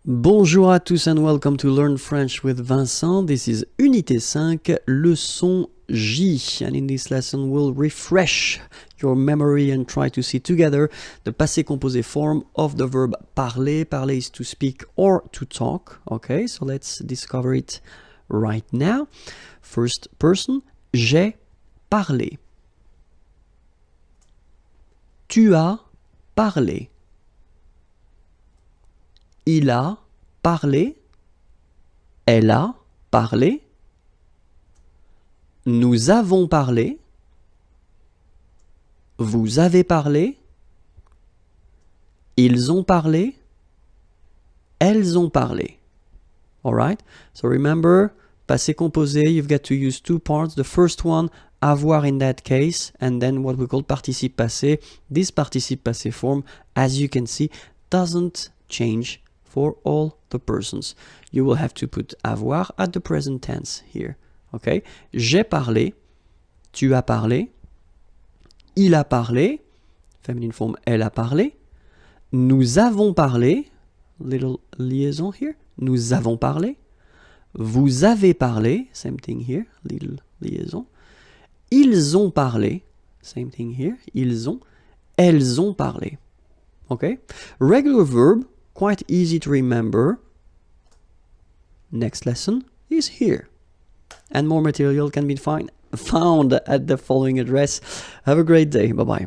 Bonjour à tous and welcome to Learn French with Vincent. This is Unité 5, leçon J. And in this lesson, we'll refresh your memory and try to see together the passé composé form of the verb parler. Parler is to speak or to talk. Okay, so let's discover it right now. First person, j'ai parlé. Tu as parlé. Il a parlé. Elle a parlé. Nous avons parlé. Vous avez parlé. Ils ont parlé. Elles ont parlé. Alright? So remember, passé composé, you've got to use two parts. The first one, avoir in that case, and then what we call participe passé. This participe passé form, as you can see, doesn't change for all the persons. You will have to put avoir at the present tense here. Okay? J'ai parlé. Tu as parlé. Il a parlé. Feminine form, elle a parlé. Nous avons parlé. Little liaison here. Nous avons parlé. Vous avez parlé. Same thing here. Little liaison. Ils ont parlé. Same thing here. Ils ont. Elles ont parlé. Okay? Regular verb, quite easy to remember. Next lesson is here. And more material can be found at the following address. Have a great day. Bye-bye.